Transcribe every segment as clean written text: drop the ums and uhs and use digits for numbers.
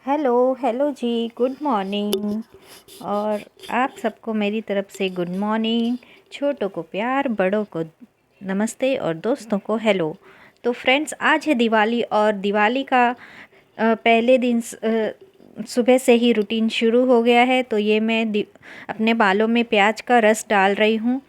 Hello hello जी, good morning. और आप सबको मेरी तरफ से गुड मॉर्निंग। छोटों को प्यार, बड़ों को नमस्ते और दोस्तों को हेलो। तो फ्रेंड्स, आज है दिवाली और दिवाली का पहले दिन सुबह से ही रूटीन शुरू हो गया है। तो ये मैं अपने बालों में प्याज का रस डाल रही हूँ।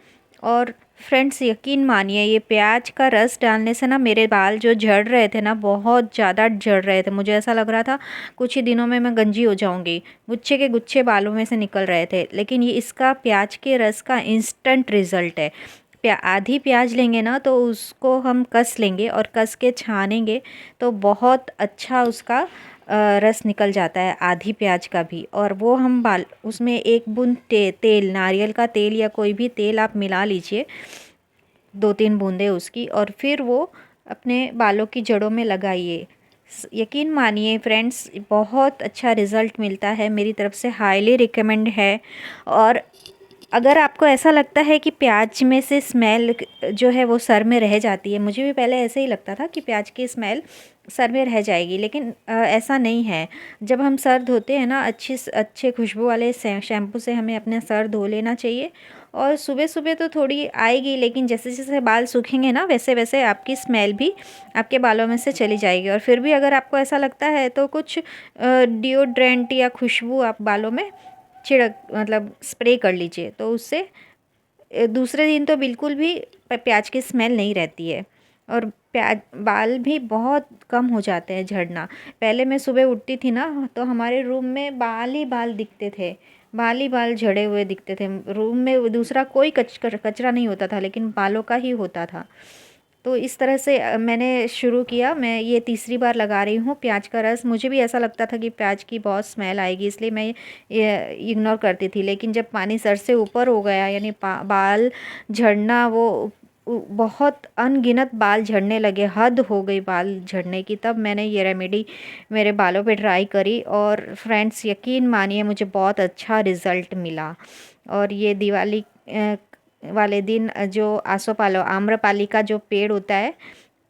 और फ्रेंड्स, यकीन मानिए, ये प्याज का रस डालने से ना मेरे बाल जो झड़ रहे थे ना, बहुत ज़्यादा झड़ रहे थे। मुझे ऐसा लग रहा था कुछ ही दिनों में मैं गंजी हो जाऊंगी। गुच्छे के गुच्छे बालों में से निकल रहे थे। लेकिन ये इसका प्याज के रस का इंस्टेंट रिज़ल्ट है। आधी प्याज लेंगे ना, तो उसको हम कस लेंगे और कस के छानेंगे तो बहुत अच्छा उसका रस निकल जाता है, आधी प्याज का भी। और वो हम बाल उसमें एक बूंद तेल, नारियल का तेल या कोई भी तेल आप मिला लीजिए, 2-3 बूंदें उसकी, और फिर वो अपने बालों की जड़ों में लगाइए। यकीन मानिए फ्रेंड्स, बहुत अच्छा रिज़ल्ट मिलता है। मेरी तरफ से हाईली रिकमेंड है। और अगर आपको ऐसा लगता है कि प्याज में से स्मेल जो है वो सर में रह जाती है, मुझे भी पहले ऐसे ही लगता था कि प्याज की स्मेल सर में रह जाएगी, लेकिन ऐसा नहीं है। जब हम सर धोते हैं ना, अच्छे खुशबू वाले शैम्पू से हमें अपने सर धो लेना चाहिए। और सुबह सुबह तो थोड़ी आएगी, लेकिन जैसे जैसे बाल सूखेंगे ना, वैसे वैसे आपकी स्मेल भी आपके बालों में से चली जाएगी। और फिर भी अगर आपको ऐसा लगता है तो कुछ डिओड्रेंट या खुशबू आप बालों में छिड़क मतलब स्प्रे कर लीजिए, तो उससे दूसरे दिन तो बिल्कुल भी प्याज की स्मेल नहीं रहती है। और प्याज बाल भी बहुत कम हो जाते हैं झड़ना। पहले मैं सुबह उठती थी ना, तो हमारे रूम में बाल ही बाल दिखते थे, बाल ही बाल झड़े हुए दिखते थे। रूम में दूसरा कोई कचरा नहीं होता था, लेकिन बालों का ही होता था। तो इस तरह से मैंने शुरू किया। मैं ये तीसरी बार लगा रही हूँ प्याज का रस। मुझे भी ऐसा लगता था कि प्याज की बहुत स्मेल आएगी, इसलिए मैं ये इग्नोर करती थी। लेकिन जब पानी सर से ऊपर हो गया, यानी बाल झड़ना, वो बहुत अनगिनत बाल झड़ने लगे, हद हो गई बाल झड़ने की, तब मैंने ये रेमेडी मेरे बालों पे ट्राई करी। और फ्रेंड्स, यकीन मानिए, मुझे बहुत अच्छा रिज़ल्ट मिला। और ये दिवाली वाले दिन जो आसोपालो आम्रपाली का जो पेड़ होता है,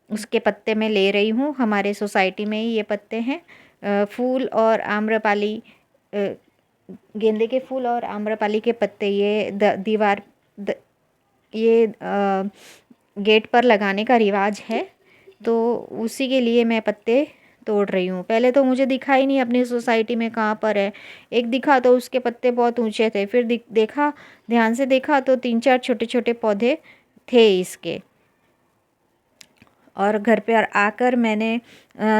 उसके पत्ते मैं ले रही हूँ। हमारे सोसाइटी में ही ये पत्ते हैं। फूल और आम्रपाली, गेंदे के फूल और आम्रपाली के पत्ते, ये दीवार ये गेट पर लगाने का रिवाज है। तो उसी के लिए मैं पत्ते तोड़ रही हूँ। पहले तो मुझे दिखा ही नहीं अपनी सोसाइटी में कहाँ पर है। एक दिखा तो उसके पत्ते बहुत ऊंचे थे, फिर देखा, ध्यान से देखा तो 3-4 छोटे छोटे पौधे थे इसके। और घर पे आकर मैंने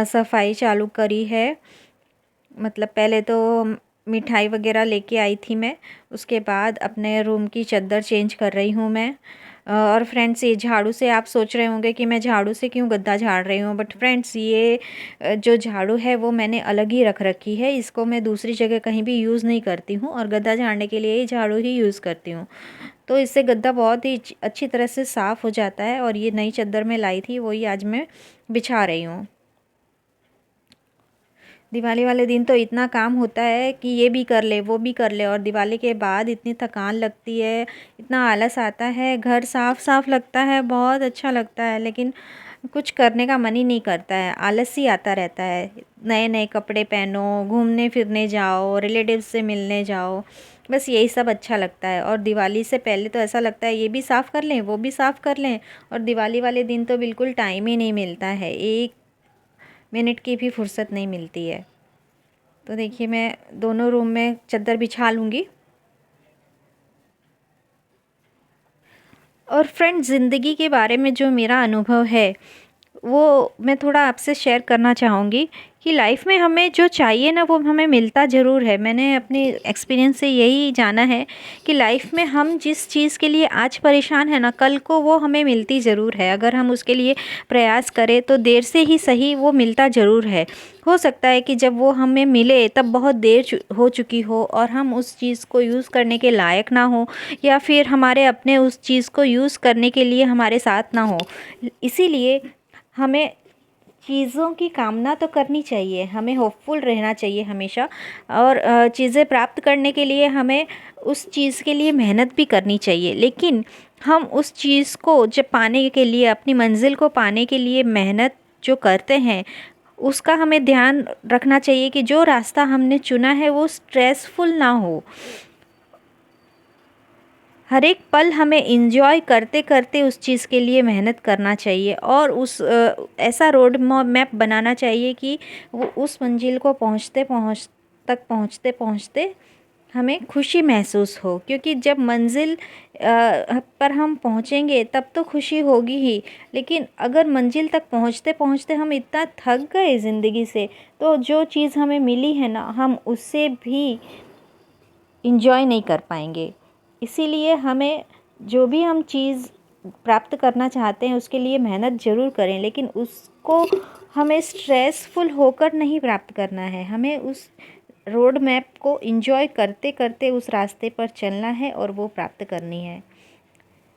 सफाई चालू करी है। मतलब पहले तो मिठाई वगैरह लेके आई थी मैं, उसके बाद अपने रूम की चादर चेंज कर रही हूँ मैं। और फ्रेंड्स, ये झाड़ू से आप सोच रहे होंगे कि मैं झाड़ू से क्यों गद्दा झाड़ रही हूँ, बट फ्रेंड्स, ये जो झाड़ू है वो मैंने अलग ही रख रखी है। इसको मैं दूसरी जगह कहीं भी यूज़ नहीं करती हूँ, और गद्दा झाड़ने के लिए ही झाड़ू ही यूज़ करती हूँ। तो इससे गद्दा बहुत ही अच्छी तरह से साफ़ हो जाता है। और ये नई चादर में लाई थी, वही आज मैं बिछा रही हूँ। दिवाली वाले दिन तो इतना काम होता है कि ये भी कर ले, वो भी कर ले, और दिवाली के बाद इतनी थकान लगती है, इतना आलस आता है। घर साफ साफ लगता है, बहुत अच्छा लगता है, लेकिन कुछ करने का मन ही नहीं करता है, आलस ही आता रहता है। नए नए कपड़े पहनो, घूमने फिरने जाओ, रिलेटिव्स से मिलने जाओ, बस यही सब अच्छा लगता है। और दिवाली से पहले तो ऐसा लगता है ये भी साफ़ कर लें, वो भी साफ़ कर लें। और दिवाली वाले दिन तो बिल्कुल टाइम ही नहीं मिलता है, 1 मिनट की भी फुर्सत नहीं मिलती है। तो देखिए, मैं दोनों रूम में चादर बिछा लूँगी। और फ्रेंड, ज़िंदगी के बारे में जो मेरा अनुभव है, वो मैं थोड़ा आपसे शेयर करना चाहूँगी कि लाइफ में हमें जो चाहिए ना, वो हमें मिलता ज़रूर है। मैंने अपने एक्सपीरियंस से यही जाना है कि लाइफ में हम जिस चीज़ के लिए आज परेशान है ना, कल को वो हमें मिलती ज़रूर है। अगर हम उसके लिए प्रयास करें तो देर से ही सही वो मिलता ज़रूर है। हो सकता है कि जब वो हमें मिले तब बहुत देर हो चुकी हो, और हम उस चीज़ को यूज़ करने के लायक ना हो, या फिर हमारे अपने उस चीज़ को यूज़ करने के लिए हमारे साथ ना हो। इसीलिए हमें चीज़ों की कामना तो करनी चाहिए, हमें होपफुल रहना चाहिए हमेशा। और चीज़ें प्राप्त करने के लिए हमें उस चीज़ के लिए मेहनत भी करनी चाहिए। लेकिन हम उस चीज़ को जब पाने के लिए, अपनी मंजिल को पाने के लिए मेहनत जो करते हैं, उसका हमें ध्यान रखना चाहिए कि जो रास्ता हमने चुना है वो स्ट्रेसफुल ना हो। हर एक पल हमें एंजॉय करते करते उस चीज़ के लिए मेहनत करना चाहिए और उस ऐसा रोड मैप बनाना चाहिए कि वो उस मंजिल को पहुँचते पहुँचते हमें खुशी महसूस हो, क्योंकि जब मंजिल पर हम पहुँचेंगे तब तो खुशी होगी ही, लेकिन अगर मंजिल तक पहुँचते पहुँचते हम इतना थक गए ज़िंदगी से, तो जो चीज़ हमें मिली है ना, हम उससे भी इंजॉय नहीं कर पाएंगे। इसीलिए हमें जो भी हम चीज़ प्राप्त करना चाहते हैं उसके लिए मेहनत ज़रूर करें, लेकिन उसको हमें स्ट्रेसफुल होकर नहीं प्राप्त करना है। हमें उस रोड मैप को एंजॉय करते करते उस रास्ते पर चलना है और वो प्राप्त करनी है।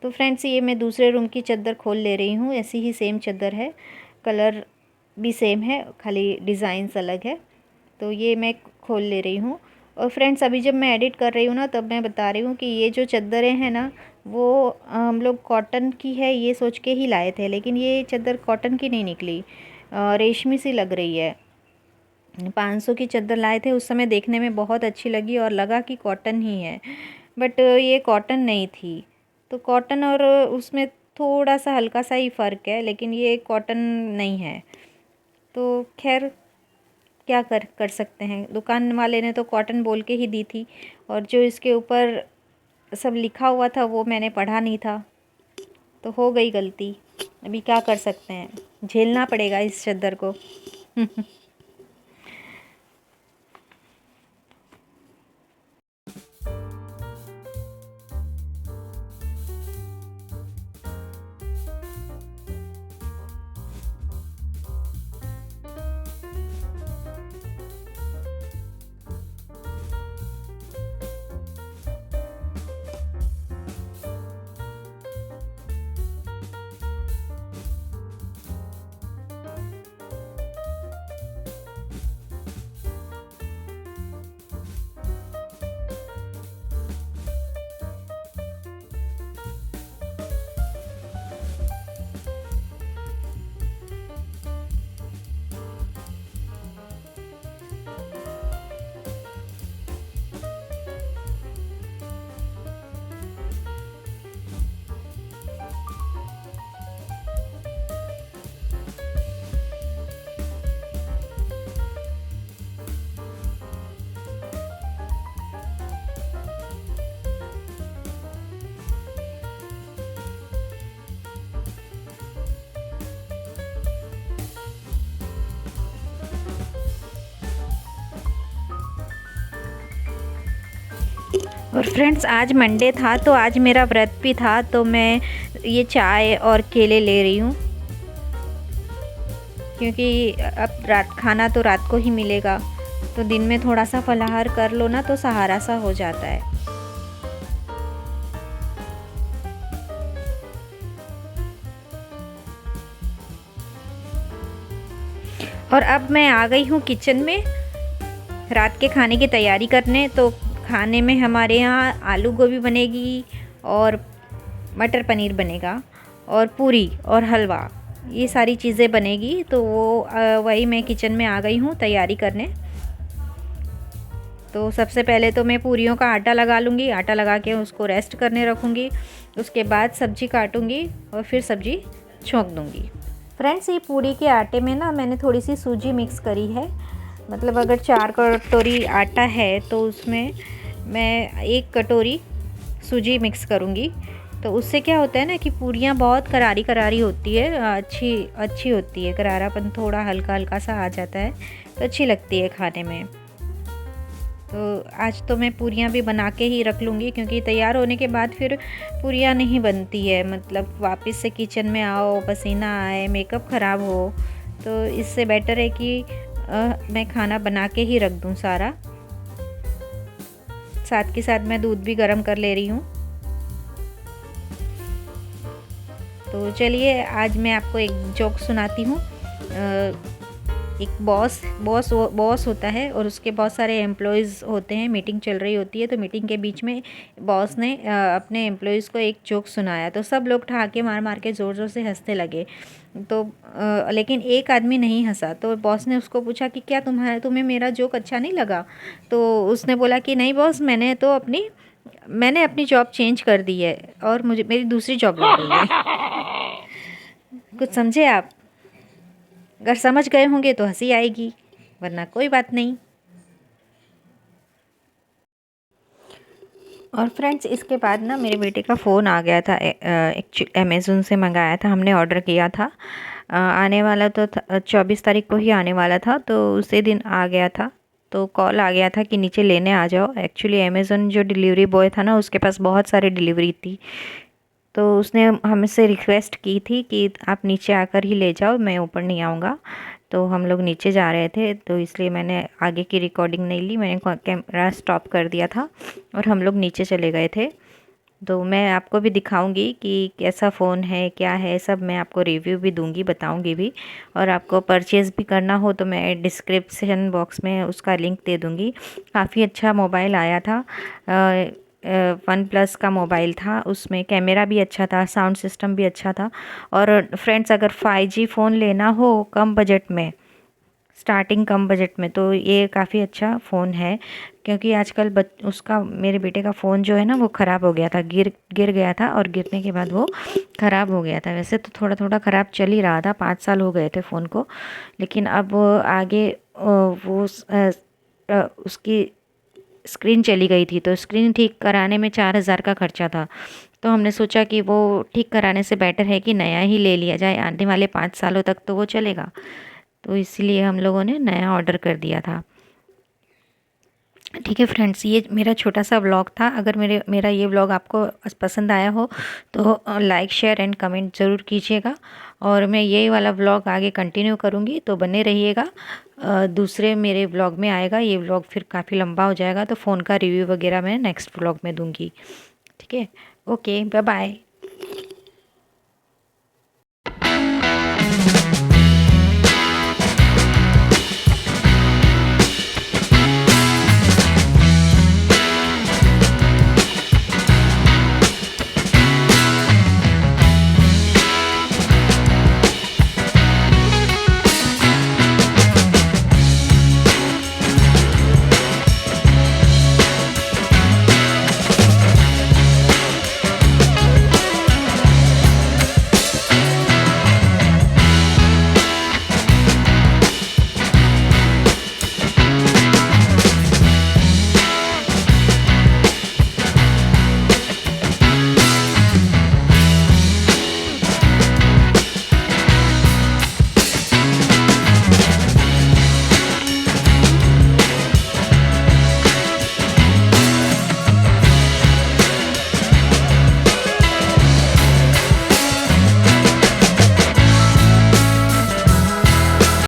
तो फ्रेंड्स, ये मैं दूसरे रूम की चादर खोल ले रही हूँ। ऐसी ही सेम चादर है, कलर भी सेम है, खाली डिज़ाइंस अलग है। तो ये मैं खोल ले रही हूँ। और फ्रेंड्स, अभी जब मैं एडिट कर रही हूँ ना, तब मैं बता रही हूँ कि ये जो चादरें हैं ना, वो हम लोग कॉटन की है ये सोच के ही लाए थे, लेकिन ये चादर कॉटन की नहीं निकली, रेशमी सी लग रही है। 500 की चादर लाए थे, उस समय देखने में बहुत अच्छी लगी और लगा कि कॉटन ही है, बट ये कॉटन नहीं थी। तो कॉटन और उसमें थोड़ा सा हल्का सा ही फ़र्क है, लेकिन ये कॉटन नहीं है। तो खैर क्या कर सकते हैं, दुकान वाले ने तो कॉटन बोल के ही दी थी, और जो इसके ऊपर सब लिखा हुआ था वो मैंने पढ़ा नहीं था, तो हो गई गलती। अभी क्या कर सकते हैं, झेलना पड़ेगा इस चादर को। और फ्रेंड्स, आज मंडे था तो आज मेरा व्रत भी था, तो मैं ये चाय और केले ले रही हूँ, क्योंकि अब रात खाना तो रात को ही मिलेगा, तो दिन में थोड़ा सा फलाहार कर लो ना तो सहारा सा हो जाता है। और अब मैं आ गई हूँ किचन में रात के खाने की तैयारी करने। तो खाने में हमारे यहाँ आलू गोभी बनेगी और मटर पनीर बनेगा और पूरी और हलवा, ये सारी चीज़ें बनेगी। तो वो वही मैं किचन में आ गई हूँ तैयारी करने। तो सबसे पहले तो मैं पूरियों का आटा लगा लूँगी, आटा लगा के उसको रेस्ट करने रखूँगी। उसके बाद सब्ज़ी काटूँगी और फिर सब्ज़ी छोंक दूँगी। फ्रेंड्स, ये पूरी के आटे में ना मैंने थोड़ी सी सूजी मिक्स करी है। मतलब अगर 4 कटोरी आटा है तो उसमें मैं 1 कटोरी सूजी मिक्स करूँगी। तो उससे क्या होता है ना कि पूरियाँ बहुत करारी करारी होती है, अच्छी होती है, करारापन थोड़ा हल्का हल्का सा आ जाता है, तो अच्छी लगती है खाने में। तो आज तो मैं पूरियाँ भी बना के ही रख लूँगी, क्योंकि तैयार होने के बाद फिर पूरियाँ नहीं बनती है। मतलब वापस से किचन में आओ, पसीना आए, मेकअप ख़राब हो, तो इससे बेटर है कि मैं खाना बना के ही रख दूँ सारा। साथ के साथ मैं दूध भी गर्म कर ले रही हूँ। तो चलिए आज मैं आपको एक जोक सुनाती हूँ। एक बॉस होता है और उसके बहुत सारे एम्प्लॉयज़ होते हैं। मीटिंग चल रही होती है, तो मीटिंग के बीच में बॉस ने अपने एम्प्लॉयज़ को एक जोक सुनाया, तो सब लोग ठहाके मार मार के ज़ोर ज़ोर से हंसने लगे। तो लेकिन एक आदमी नहीं हंसा। तो बॉस ने उसको पूछा कि क्या तुम्हें मेरा जोक अच्छा नहीं लगा? तो उसने बोला कि नहीं बॉस, मैंने अपनी जॉब चेंज कर दी है और मुझे मेरी दूसरी जॉब लग गई है। कुछ समझे आप? अगर समझ गए होंगे तो हंसी आएगी, वरना कोई बात नहीं। और फ्रेंड्स, इसके बाद ना मेरे बेटे का फ़ोन आ गया था। अमेज़न से मंगाया था, हमने ऑर्डर किया था। आने वाला तो 24 तारीख को ही आने वाला था, तो उसी दिन आ गया था। तो कॉल आ गया था कि नीचे लेने आ जाओ। एक्चुअली अमेज़न जो डिलीवरी बॉय था ना, उसके पास बहुत सारी डिलीवरी थी, तो उसने हमसे रिक्वेस्ट की थी कि आप नीचे आकर ही ले जाओ, मैं ऊपर नहीं आऊँगा। तो हम लोग नीचे जा रहे थे, तो इसलिए मैंने आगे की रिकॉर्डिंग नहीं ली, मैंने कैमरा स्टॉप कर दिया था और हम लोग नीचे चले गए थे। तो मैं आपको भी दिखाऊंगी कि कैसा फ़ोन है, क्या है, सब मैं आपको रिव्यू भी दूंगी, बताऊंगी भी। और आपको परचेज़ भी करना हो तो मैं डिस्क्रिप्शन बॉक्स में उसका लिंक दे दूंगी। काफ़ी अच्छा मोबाइल आया था। वन प्लस का मोबाइल था, उसमें कैमरा भी अच्छा था, साउंड सिस्टम भी अच्छा था। और फ्रेंड्स, अगर 5G फ़ोन लेना हो कम बजट में, स्टार्टिंग कम बजट में, तो ये काफ़ी अच्छा फ़ोन है। क्योंकि आजकल उसका, मेरे बेटे का फ़ोन जो है ना, वो ख़राब हो गया था, गिर गया था और गिरने के बाद वो ख़राब हो गया था। वैसे तो थोड़ा थोड़ा ख़राब चल ही रहा था, 5 साल हो गए थे फ़ोन को, लेकिन अब आगे उसकी स्क्रीन चली गई थी, तो स्क्रीन ठीक कराने में 4,000 का खर्चा था। तो हमने सोचा कि वो ठीक कराने से बेटर है कि नया ही ले लिया जाए, आने वाले 5 सालों तक तो वो चलेगा। तो इसलिए हम लोगों ने नया ऑर्डर कर दिया था। ठीक है फ्रेंड्स, ये मेरा छोटा सा व्लॉग था। अगर मेरा ये व्लॉग आपको पसंद आया हो तो लाइक शेयर एंड कमेंट ज़रूर कीजिएगा। और मैं यही वाला व्लॉग आगे कंटिन्यू करूँगी, तो बने रहिएगा। दूसरे मेरे व्लॉग में आएगा, ये व्लॉग फिर काफ़ी लंबा हो जाएगा, तो फ़ोन का रिव्यू वगैरह मैं नेक्स्ट व्लॉग में दूँगी। ठीक है, ओके, बाय बाय।